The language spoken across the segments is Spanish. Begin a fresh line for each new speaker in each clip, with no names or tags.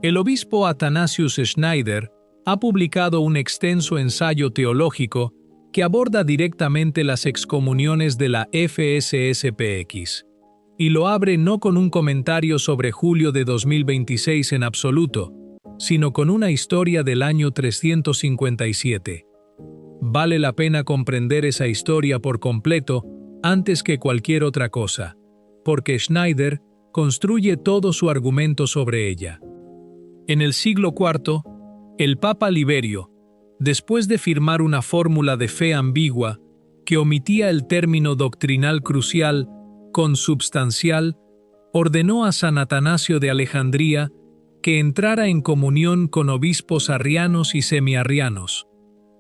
El obispo Athanasius Schneider ha publicado un extenso ensayo teológico que aborda directamente las excomuniones de la FSSPX, y lo abre no con un comentario sobre julio de 2026 en absoluto, sino con una historia del año 357. Vale la pena comprender esa historia por completo antes que cualquier otra cosa, porque Schneider construye todo su argumento sobre ella. En el siglo IV, el Papa Liberio, después de firmar una fórmula de fe ambigua que omitía el término doctrinal crucial consubstancial, ordenó a San Atanasio de Alejandría que entrara en comunión con obispos arrianos y semiarrianos,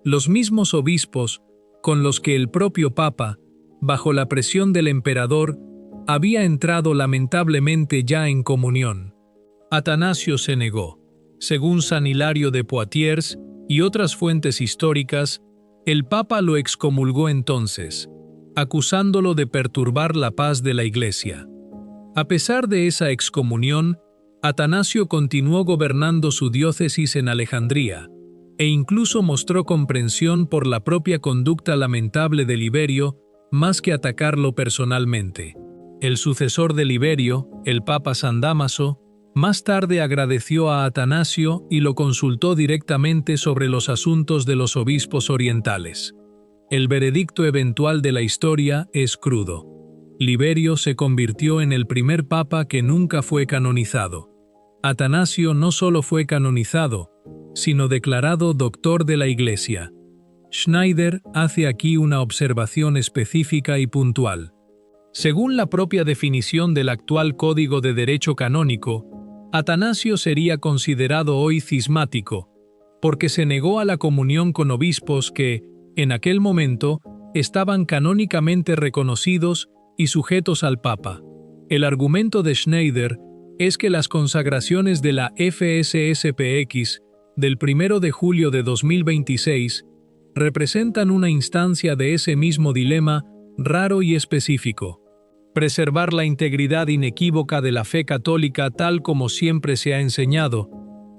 los mismos obispos con los que el propio Papa, bajo la presión del emperador, había entrado lamentablemente ya en comunión. Atanasio se negó. Según San Hilario de Poitiers y otras fuentes históricas, el Papa lo excomulgó entonces, acusándolo de perturbar la paz de la Iglesia. A pesar de esa excomunión, Atanasio continuó gobernando su diócesis en Alejandría, e incluso mostró comprensión por la propia conducta lamentable de Liberio, más que atacarlo personalmente. El sucesor de Liberio, el Papa San Dámaso, más tarde agradeció a Atanasio y lo consultó directamente sobre los asuntos de los obispos orientales. El veredicto eventual de la historia es crudo. Liberio se convirtió en el primer papa que nunca fue canonizado. Atanasio no solo fue canonizado, sino declarado doctor de la Iglesia. Schneider hace aquí una observación específica y puntual. Según la propia definición del actual Código de Derecho Canónico, Atanasio sería considerado hoy cismático, porque se negó a la comunión con obispos que, en aquel momento, estaban canónicamente reconocidos y sujetos al Papa. El argumento de Schneider es que las consagraciones de la FSSPX del 1 de julio de 2026 representan una instancia de ese mismo dilema raro y específico. Preservar la integridad inequívoca de la fe católica tal como siempre se ha enseñado,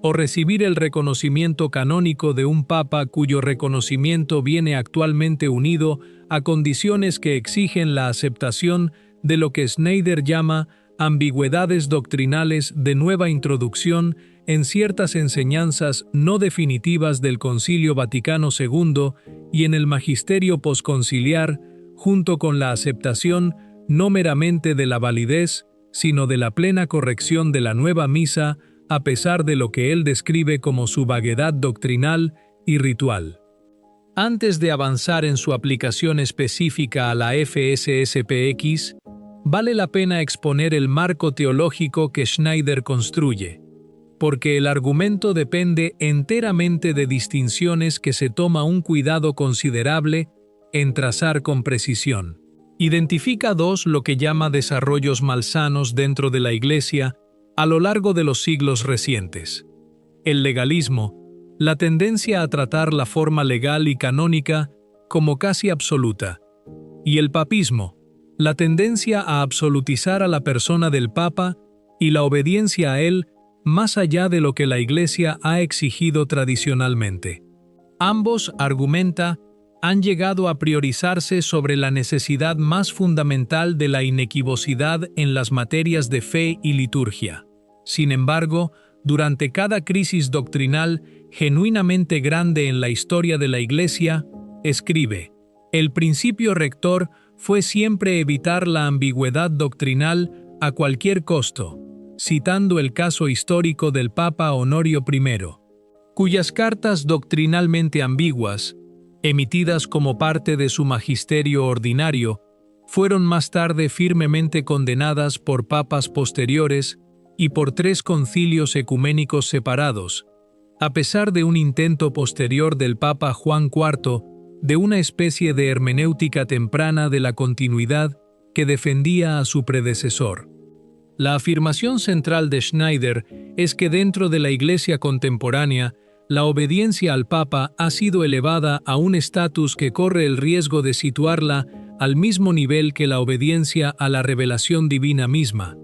o recibir el reconocimiento canónico de un papa cuyo reconocimiento viene actualmente unido a condiciones que exigen la aceptación de lo que Schneider llama ambigüedades doctrinales de nueva introducción en ciertas enseñanzas no definitivas del Concilio Vaticano II y en el magisterio posconciliar, junto con la aceptación no meramente de la validez, sino de la plena corrección de la nueva misa, a pesar de lo que él describe como su vaguedad doctrinal y ritual. Antes de avanzar en su aplicación específica a la FSSPX, vale la pena exponer el marco teológico que Schneider construye, porque el argumento depende enteramente de distinciones que se toma un cuidado considerable en trazar con precisión. Identifica lo que llama desarrollos malsanos dentro de la Iglesia a lo largo de los siglos recientes. El legalismo, la tendencia a tratar la forma legal y canónica como casi absoluta, y el papismo, la tendencia a absolutizar a la persona del Papa y la obediencia a él más allá de lo que la Iglesia ha exigido tradicionalmente. Ambos, argumenta, han llegado a priorizarse sobre la necesidad más fundamental de la inequivocidad en las materias de fe y liturgia. Sin embargo, durante cada crisis doctrinal genuinamente grande en la historia de la Iglesia, escribe, el principio rector fue siempre evitar la ambigüedad doctrinal a cualquier costo, citando el caso histórico del Papa Honorio I, cuyas cartas doctrinalmente ambiguas, emitidas como parte de su magisterio ordinario, fueron más tarde firmemente condenadas por papas posteriores y por 3 concilios ecuménicos separados, a pesar de un intento posterior del Papa Juan IV de una especie de hermenéutica temprana de la continuidad que defendía a su predecesor. La afirmación central de Schneider es que dentro de la Iglesia contemporánea, la obediencia al Papa ha sido elevada a un estatus que corre el riesgo de situarla al mismo nivel que la obediencia a la revelación divina misma,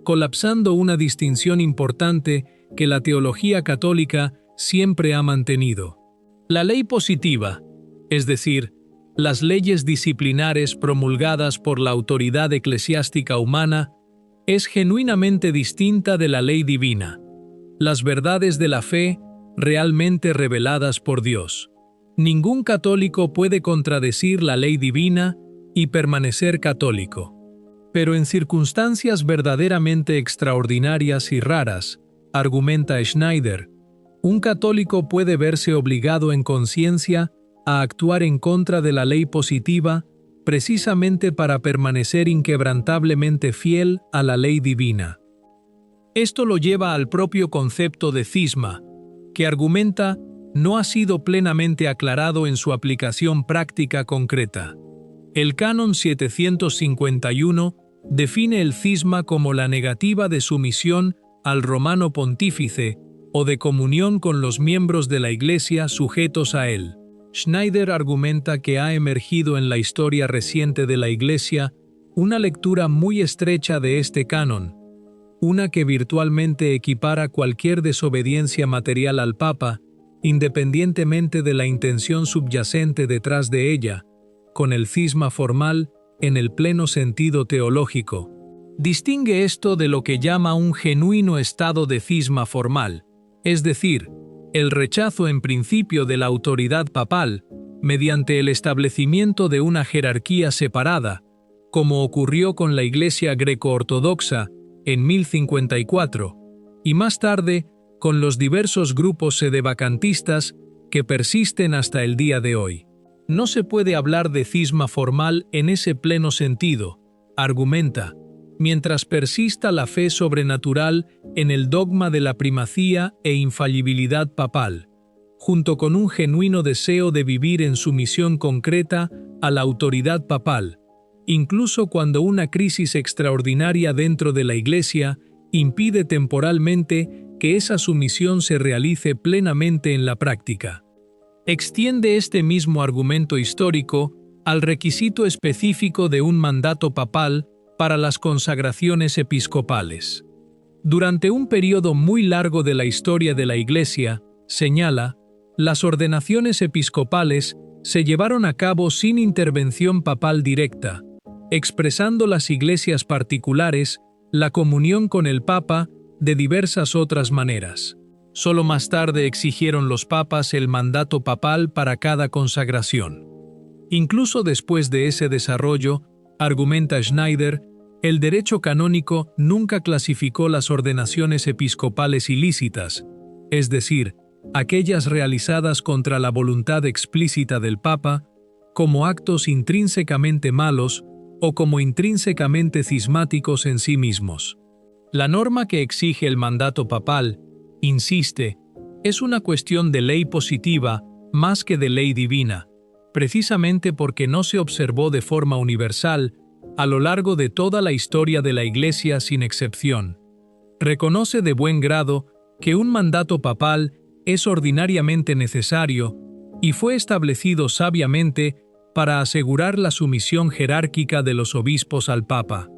colapsando una distinción importante que la teología católica siempre ha mantenido. La ley positiva, es decir, las leyes disciplinares promulgadas por la autoridad eclesiástica humana, es genuinamente distinta de la ley divina, las verdades de la fe realmente reveladas por Dios. Ningún católico puede contradecir la ley divina y permanecer católico. Pero en circunstancias verdaderamente extraordinarias y raras, argumenta Schneider, un católico puede verse obligado en conciencia a actuar en contra de la ley positiva precisamente para permanecer inquebrantablemente fiel a la ley divina. Esto lo lleva al propio concepto de cisma, que argumenta no ha sido plenamente aclarado en su aplicación práctica concreta. El Canon 751 define el cisma como la negativa de sumisión al romano pontífice o de comunión con los miembros de la Iglesia sujetos a él. Schneider argumenta que ha emergido en la historia reciente de la Iglesia una lectura muy estrecha de este canon, una que virtualmente equipara cualquier desobediencia material al Papa, independientemente de la intención subyacente detrás de ella, con el cisma formal en el pleno sentido teológico. Distingue esto de lo que llama un genuino estado de cisma formal, es decir, el rechazo en principio de la autoridad papal mediante el establecimiento de una jerarquía separada, como ocurrió con la Iglesia greco-ortodoxa en 1054, y más tarde con los diversos grupos sedevacantistas que persisten hasta el día de hoy. No se puede hablar de cisma formal en ese pleno sentido, argumenta, mientras persista la fe sobrenatural en el dogma de la primacía e infalibilidad papal, junto con un genuino deseo de vivir en sumisión concreta a la autoridad papal, incluso cuando una crisis extraordinaria dentro de la Iglesia impide temporalmente que esa sumisión se realice plenamente en la práctica. Extiende este mismo argumento histórico al requisito específico de un mandato papal para las consagraciones episcopales. Durante un periodo muy largo de la historia de la Iglesia, señala, las ordenaciones episcopales se llevaron a cabo sin intervención papal directa, expresando las iglesias particulares la comunión con el Papa de diversas otras maneras. Solo más tarde exigieron los papas el mandato papal para cada consagración. Incluso después de ese desarrollo, argumenta Schneider, el derecho canónico nunca clasificó las ordenaciones episcopales ilícitas, es decir, aquellas realizadas contra la voluntad explícita del Papa, como actos intrínsecamente malos o como intrínsecamente cismáticos en sí mismos. La norma que exige el mandato papal, insiste, es una cuestión de ley positiva más que de ley divina, precisamente porque no se observó de forma universal a lo largo de toda la historia de la Iglesia sin excepción. Reconoce de buen grado que un mandato papal es ordinariamente necesario y fue establecido sabiamente para asegurar la sumisión jerárquica de los obispos al Papa,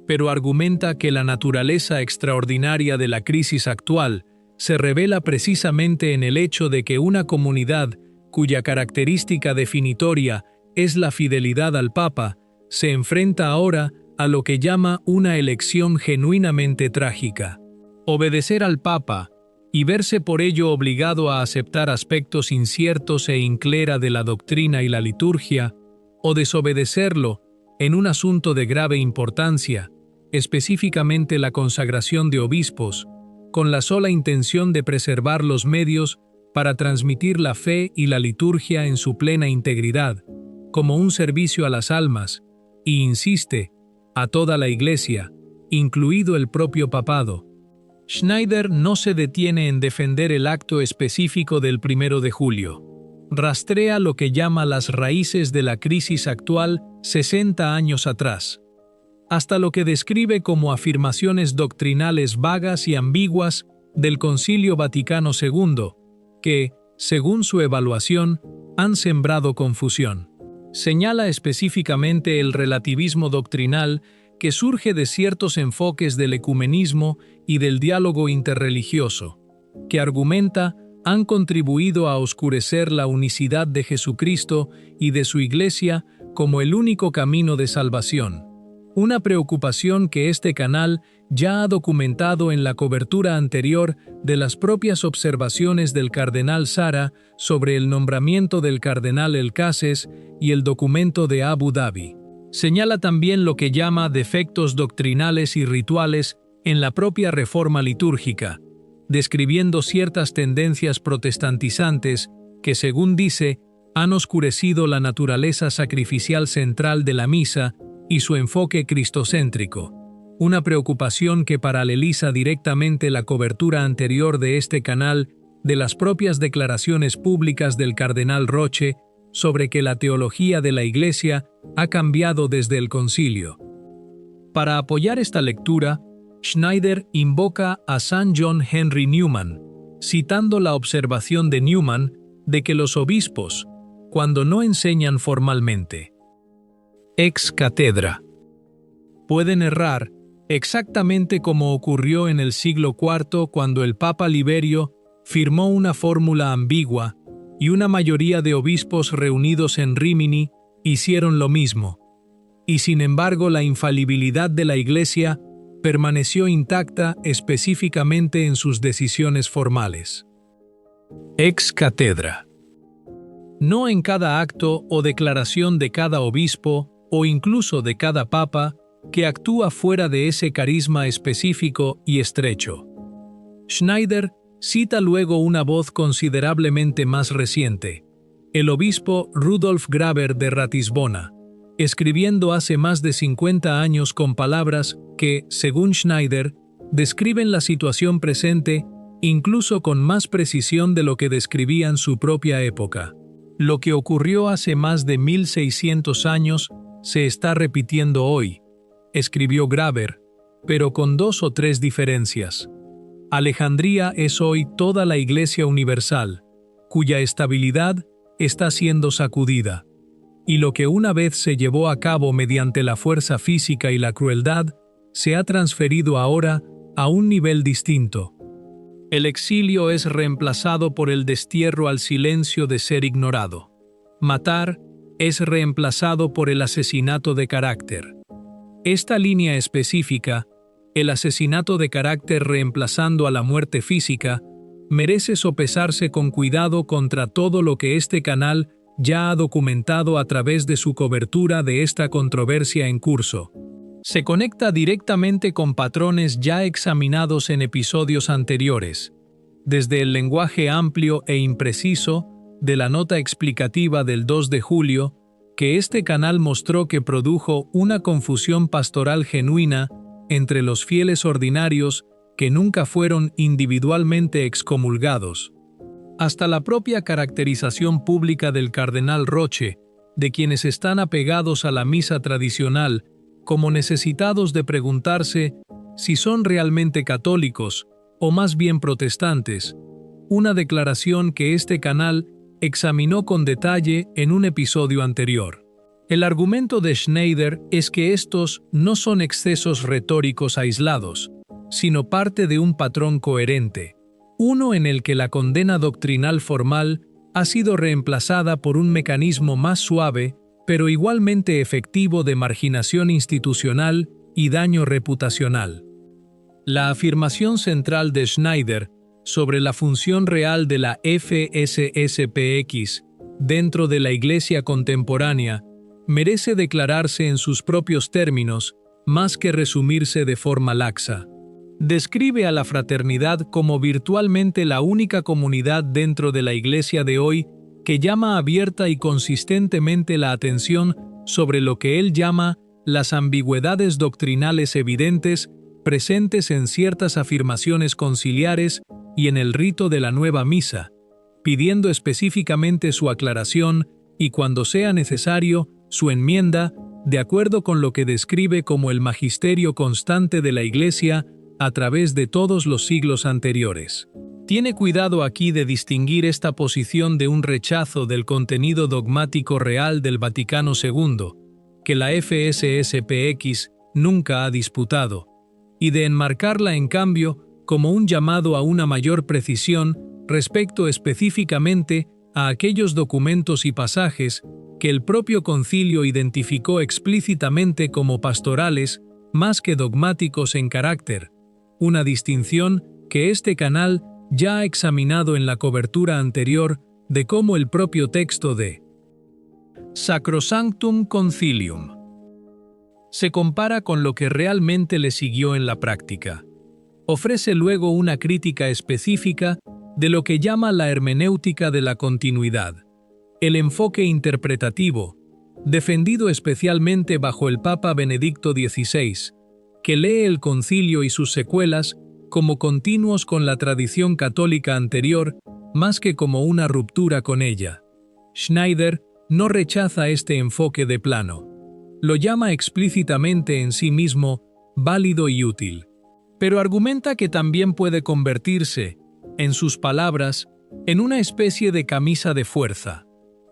pero argumenta que la naturaleza extraordinaria de la crisis actual se revela precisamente en el hecho de que una comunidad cuya característica definitoria es la fidelidad al Papa se enfrenta ahora a lo que llama una elección genuinamente trágica. Obedecer al Papa y verse por ello obligado a aceptar aspectos inciertos e inclera de la doctrina y la liturgia, o desobedecerlo en un asunto de grave importancia, específicamente la consagración de obispos, con la sola intención de preservar los medios para transmitir la fe y la liturgia en su plena integridad, como un servicio a las almas, y insiste, a toda la Iglesia, incluido el propio papado. Schneider no se detiene en defender el acto específico del 1 de julio. Rastrea lo que llama las raíces de la crisis actual 60 años atrás, hasta lo que describe como afirmaciones doctrinales vagas y ambiguas del Concilio Vaticano II, que, según su evaluación, han sembrado confusión. Señala específicamente el relativismo doctrinal que surge de ciertos enfoques del ecumenismo y del diálogo interreligioso. que argumenta han contribuido a oscurecer la unicidad de Jesucristo y de su Iglesia como el único camino de salvación. Una preocupación que este canal ya ha documentado en la cobertura anterior de las propias observaciones del cardenal Sara sobre el nombramiento del cardenal Elcases y el documento de Abu Dhabi. Señala también lo que llama defectos doctrinales y rituales en la propia reforma litúrgica, describiendo ciertas tendencias protestantizantes que, según dice, han oscurecido la naturaleza sacrificial central de la misa y su enfoque cristocéntrico, una preocupación que paraleliza directamente la cobertura anterior de este canal de las propias declaraciones públicas del cardenal Roche sobre que la teología de la Iglesia ha cambiado desde el concilio. Para apoyar esta lectura, Schneider invoca a Sir John Henry Newman, citando la observación de Newman de que los obispos, cuando no enseñan formalmente, ex cátedra, pueden errar exactamente como ocurrió en el siglo IV cuando el Papa Liberio firmó una fórmula ambigua y una mayoría de obispos reunidos en Rímini hicieron lo mismo, y sin embargo la infalibilidad de la Iglesia permaneció intacta específicamente en sus decisiones formales. Ex cátedra. No en cada acto o declaración de cada obispo o incluso de cada papa que actúa fuera de ese carisma específico y estrecho. Schneider cita luego una voz considerablemente más reciente, el obispo Rudolf Graber de Ratisbona, escribiendo hace más de 50 años con palabras que, según Schneider, describen la situación presente incluso con más precisión de lo que describían su propia época. Lo que ocurrió hace más de 1600 años se está repitiendo hoy, escribió Graber, pero con 2 o 3 diferencias. Alejandría es hoy toda la Iglesia universal, cuya estabilidad está siendo sacudida, y lo que una vez se llevó a cabo mediante la fuerza física y la crueldad, se ha transferido ahora a un nivel distinto. El exilio es reemplazado por el destierro al silencio de ser ignorado. Matar es reemplazado por el asesinato de carácter. Esta línea específica, el asesinato de carácter reemplazando a la muerte física, merece sopesarse con cuidado contra todo lo que este canal ya ha documentado a través de su cobertura de esta controversia en curso. Se conecta directamente con patrones ya examinados en episodios anteriores, desde el lenguaje amplio e impreciso de la nota explicativa del 2 de julio, que este canal mostró que produjo una confusión pastoral genuina entre los fieles ordinarios que nunca fueron individualmente excomulgados, hasta la propia caracterización pública del cardenal Roche, de quienes están apegados a la misa tradicional, como necesitados de preguntarse si son realmente católicos o más bien protestantes, una declaración que este canal examinó con detalle en un episodio anterior. El argumento de Schneider es que estos no son excesos retóricos aislados, sino parte de un patrón coherente, uno en el que la condena doctrinal formal ha sido reemplazada por un mecanismo más suave, pero igualmente efectivo de marginación institucional y daño reputacional. La afirmación central de Schneider sobre la función real de la FSSPX dentro de la Iglesia contemporánea merece declararse en sus propios términos, más que resumirse de forma laxa. Describe a la fraternidad como virtualmente la única comunidad dentro de la Iglesia de hoy que llama abierta y consistentemente la atención sobre lo que él llama las ambigüedades doctrinales evidentes presentes en ciertas afirmaciones conciliares y en el rito de la nueva misa, pidiendo específicamente su aclaración y, cuando sea necesario, su enmienda, de acuerdo con lo que describe como el magisterio constante de la Iglesia a través de todos los siglos anteriores. Tiene cuidado aquí de distinguir esta posición de un rechazo del contenido dogmático real del Vaticano II, que la FSSPX nunca ha disputado, y de enmarcarla en cambio como un llamado a una mayor precisión respecto específicamente a aquellos documentos y pasajes que el propio concilio identificó explícitamente como pastorales más que dogmáticos en carácter, una distinción que este canal ya ha examinado en la cobertura anterior de cómo el propio texto de Sacrosanctum Concilium se compara con lo que realmente le siguió en la práctica. Ofrece luego una crítica específica de lo que llama la hermenéutica de la continuidad, el enfoque interpretativo, defendido especialmente bajo el Papa Benedicto XVI, que lee el concilio y sus secuelas como continuos con la tradición católica anterior más que como una ruptura con ella. Schneider no rechaza este enfoque de plano. Lo llama explícitamente en sí mismo válido y útil, pero argumenta que también puede convertirse, en sus palabras, en una especie de camisa de fuerza,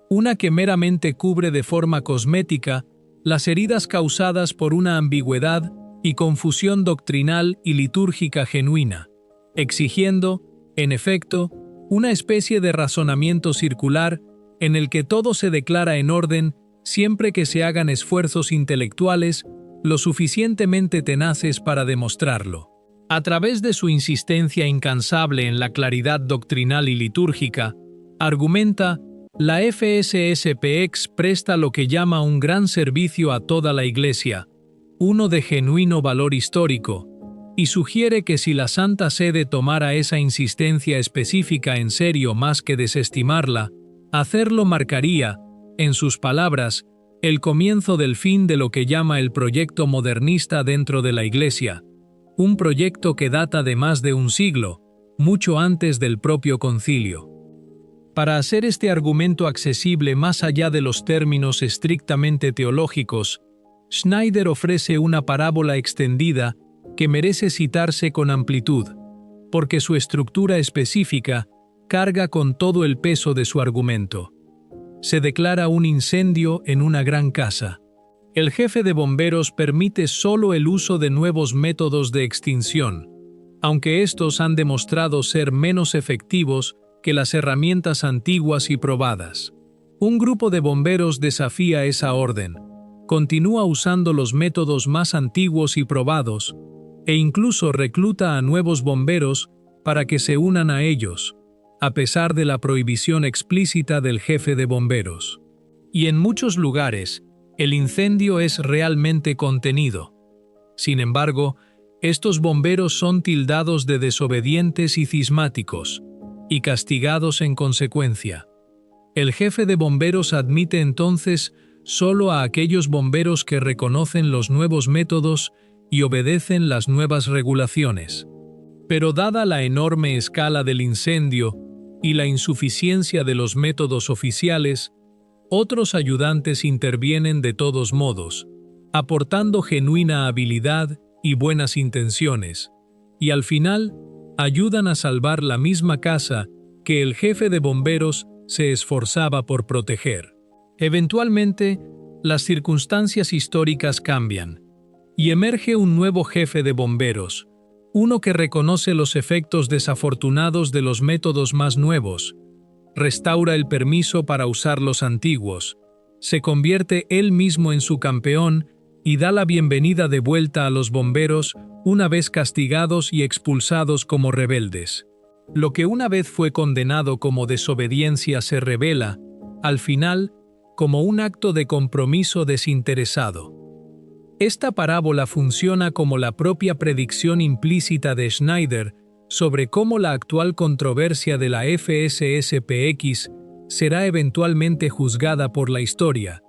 una que meramente cubre de forma cosmética las heridas causadas por una ambigüedad y confusión doctrinal y litúrgica genuina, exigiendo, en efecto, una especie de razonamiento circular en el que todo se declara en orden siempre que se hagan esfuerzos intelectuales lo suficientemente tenaces para demostrarlo. A través de su insistencia incansable en la claridad doctrinal y litúrgica, argumenta, la FSSPX presta lo que llama un gran servicio a toda la Iglesia, uno de genuino valor histórico, y sugiere que si la Santa Sede tomara esa insistencia específica en serio más que desestimarla, hacerlo marcaría, en sus palabras, el comienzo del fin de lo que llama el proyecto modernista dentro de la Iglesia, un proyecto que data de más de un siglo, mucho antes del propio concilio. Para hacer este argumento accesible más allá de los términos estrictamente teológicos, Schneider ofrece una parábola extendida que merece citarse con amplitud, porque su estructura específica carga con todo el peso de su argumento. Se declara un incendio en una gran casa. El jefe de bomberos permite solo el uso de nuevos métodos de extinción, aunque estos han demostrado ser menos efectivos que las herramientas antiguas y probadas. Un grupo de bomberos desafía esa orden, continúa usando los métodos más antiguos y probados, e incluso recluta a nuevos bomberos para que se unan a ellos, a pesar de la prohibición explícita del jefe de bomberos. Y en muchos lugares, el incendio es realmente contenido. Sin embargo, estos bomberos son tildados de desobedientes y cismáticos, y castigados en consecuencia. El jefe de bomberos admite entonces solo a aquellos bomberos que reconocen los nuevos métodos y obedecen las nuevas regulaciones. Pero dada la enorme escala del incendio y la insuficiencia de los métodos oficiales, otros ayudantes intervienen de todos modos, aportando genuina habilidad y buenas intenciones, y al final ayudan a salvar la misma casa que el jefe de bomberos se esforzaba por proteger. Eventualmente, las circunstancias históricas cambian, y emerge un nuevo jefe de bomberos, uno que reconoce los efectos desafortunados de los métodos más nuevos, restaura el permiso para usar los antiguos, se convierte él mismo en su campeón y da la bienvenida de vuelta a los bomberos una vez castigados y expulsados como rebeldes. Lo que una vez fue condenado como desobediencia se revela, al final, como un acto de compromiso desinteresado. Esta parábola funciona como la propia predicción implícita de Schneider sobre cómo la actual controversia de la FSSPX será eventualmente juzgada por la historia,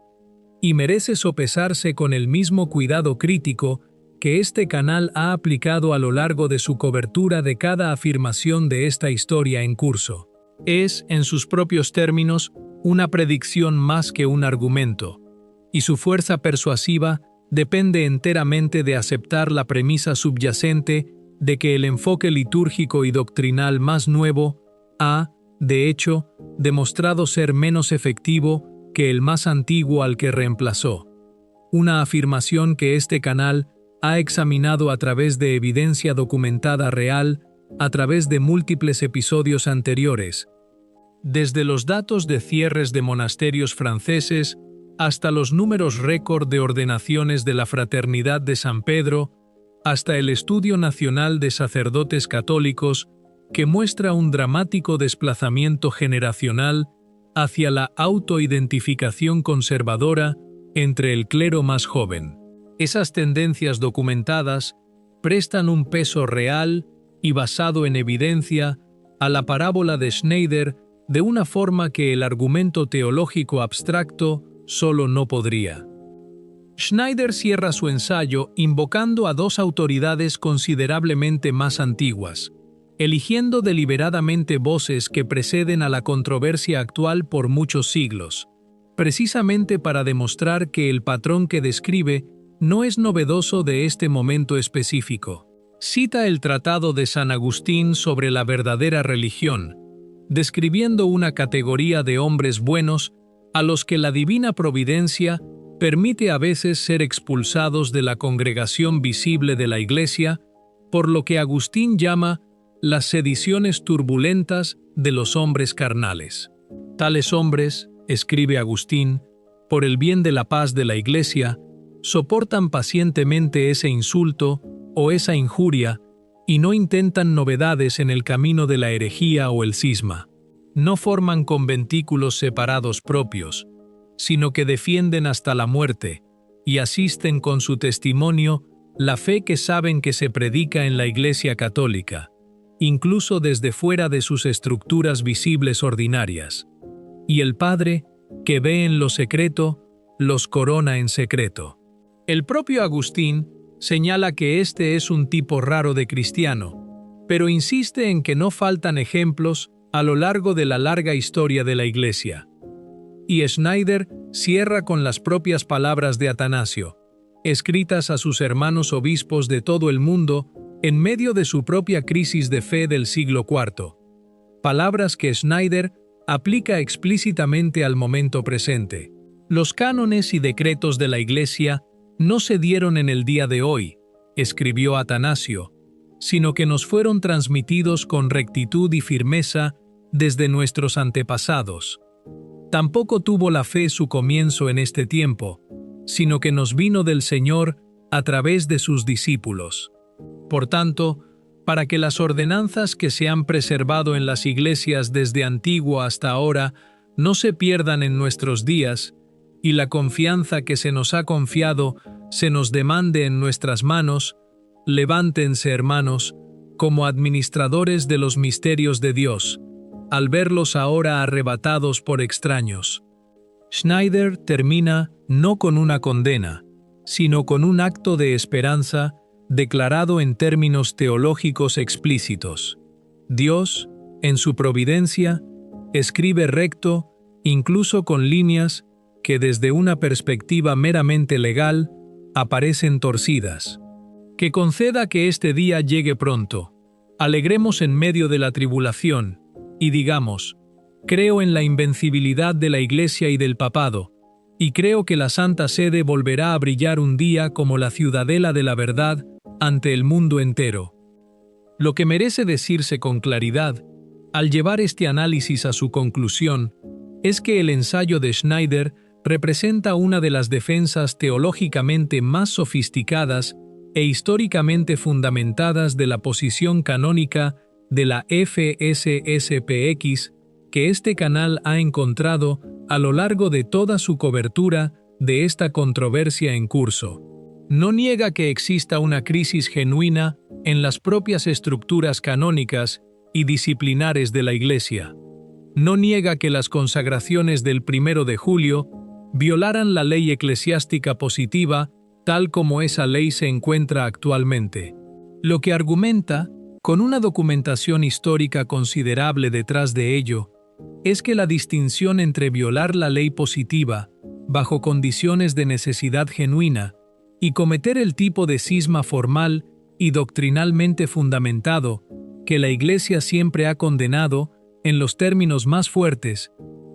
y merece sopesarse con el mismo cuidado crítico que este canal ha aplicado a lo largo de su cobertura de cada afirmación de esta historia en curso. Es, en sus propios términos, una predicción más que un argumento, y su fuerza persuasiva depende enteramente de aceptar la premisa subyacente de que el enfoque litúrgico y doctrinal más nuevo ha, de hecho, demostrado ser menos efectivo que el más antiguo al que reemplazó. Una afirmación que este canal ha examinado a través de evidencia documentada real a través de múltiples episodios anteriores, desde los datos de cierres de monasterios franceses hasta los números récord de ordenaciones de la Fraternidad de San Pedro, hasta el Estudio Nacional de Sacerdotes Católicos, que muestra un dramático desplazamiento generacional hacia la autoidentificación conservadora entre el clero más joven. Esas tendencias documentadas prestan un peso real y basado en evidencia a la parábola de Schneider de una forma que el argumento teológico abstracto solo no podría. Schneider cierra su ensayo invocando a dos autoridades considerablemente más antiguas, eligiendo deliberadamente voces que preceden a la controversia actual por muchos siglos, precisamente para demostrar que el patrón que describe no es novedoso de este momento específico. Cita el Tratado de San Agustín sobre la verdadera religión, describiendo una categoría de hombres buenos a los que la divina providencia permite a veces ser expulsados de la congregación visible de la Iglesia, por lo que Agustín llama las sediciones turbulentas de los hombres carnales. Tales hombres, escribe Agustín, por el bien de la paz de la Iglesia, soportan pacientemente ese insulto o esa injuria y no intentan novedades en el camino de la herejía o el cisma. No forman conventículos separados propios, sino que defienden hasta la muerte y asisten con su testimonio la fe que saben que se predica en la Iglesia Católica, incluso desde fuera de sus estructuras visibles ordinarias. Y el Padre, que ve en lo secreto, los corona en secreto. El propio Agustín señala que este es un tipo raro de cristiano, pero insiste en que no faltan ejemplos a lo largo de la larga historia de la Iglesia. Y Schneider cierra con las propias palabras de Atanasio, escritas a sus hermanos obispos de todo el mundo en medio de su propia crisis de fe del siglo IV. Palabras que Schneider aplica explícitamente al momento presente. Los cánones y decretos de la Iglesia no se dieron en el día de hoy, escribió Atanasio, sino que nos fueron transmitidos con rectitud y firmeza desde nuestros antepasados. Tampoco tuvo la fe su comienzo en este tiempo, sino que nos vino del Señor a través de sus discípulos. Por tanto, para que las ordenanzas que se han preservado en las iglesias desde antiguo hasta ahora no se pierdan en nuestros días, y la confianza que se nos ha confiado se nos demande en nuestras manos, levántense, hermanos, como administradores de los misterios de Dios, al verlos ahora arrebatados por extraños. Schneider termina no con una condena, sino con un acto de esperanza declarado en términos teológicos explícitos. Dios, en su providencia, escribe recto, incluso con líneas que desde una perspectiva meramente legal aparecen torcidas. Que conceda que este día llegue pronto. Alegremos en medio de la tribulación y digamos: creo en la invencibilidad de la Iglesia y del papado, y creo que la Santa Sede volverá a brillar un día como la ciudadela de la verdad ante el mundo entero. Lo que merece decirse con claridad, al llevar este análisis a su conclusión, es que el ensayo de Schneider representa una de las defensas teológicamente más sofisticadas e históricamente fundamentadas de la posición canónica de la FSSPX que este canal ha encontrado a lo largo de toda su cobertura de esta controversia en curso. No niega que exista una crisis genuina en las propias estructuras canónicas y disciplinares de la Iglesia. No niega que las consagraciones del 1 de julio violaran la ley eclesiástica positiva tal como esa ley se encuentra actualmente. Lo que argumenta, con una documentación histórica considerable detrás de ello, es que la distinción entre violar la ley positiva, bajo condiciones de necesidad genuina, y cometer el tipo de cisma formal y doctrinalmente fundamentado que la Iglesia siempre ha condenado en los términos más fuertes,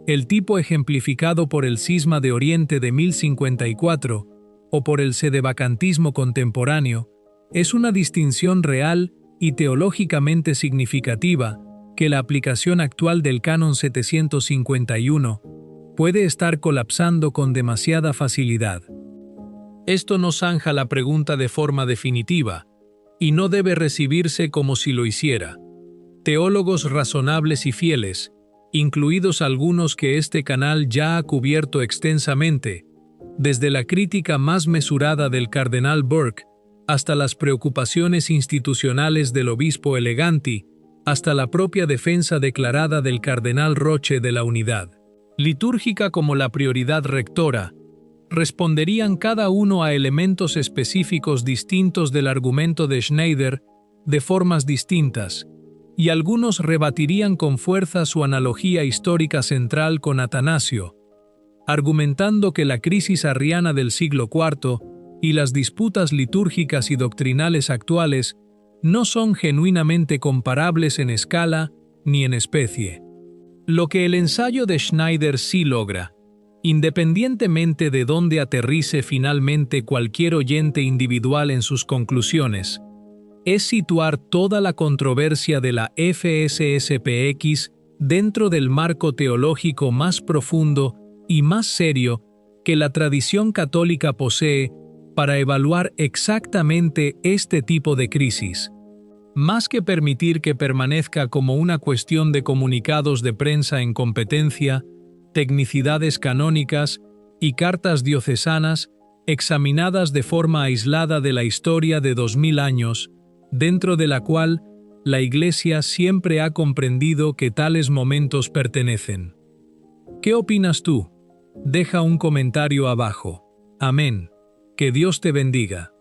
el tipo ejemplificado por el cisma de Oriente de 1054 o por el sedevacantismo contemporáneo, es una distinción real y teológicamente significativa que la aplicación actual del Canon 751 puede estar colapsando con demasiada facilidad. Esto no zanja la pregunta de forma definitiva, y no debe recibirse como si lo hiciera. Teólogos razonables y fieles, incluidos algunos que este canal ya ha cubierto extensamente, desde la crítica más mesurada del cardenal Burke hasta las preocupaciones institucionales del obispo Eleganti, hasta la propia defensa declarada del cardenal Roche de la unidad litúrgica como la prioridad rectora, responderían cada uno a elementos específicos distintos del argumento de Schneider de formas distintas, y algunos rebatirían con fuerza su analogía histórica central con Atanasio, argumentando que la crisis arriana del siglo IV y las disputas litúrgicas y doctrinales actuales no son genuinamente comparables en escala ni en especie. Lo que el ensayo de Schneider sí logra, independientemente de dónde aterrice finalmente cualquier oyente individual en sus conclusiones, es situar toda la controversia de la FSSPX dentro del marco teológico más profundo y más serio que la tradición católica posee para evaluar exactamente este tipo de crisis. Más que permitir que permanezca como una cuestión de comunicados de prensa en competencia, tecnicidades canónicas y cartas diocesanas examinadas de forma aislada de la historia de 2000 años, dentro de la cual la Iglesia siempre ha comprendido que tales momentos pertenecen. ¿Qué opinas tú? Deja un comentario abajo. Amén. Que Dios te bendiga.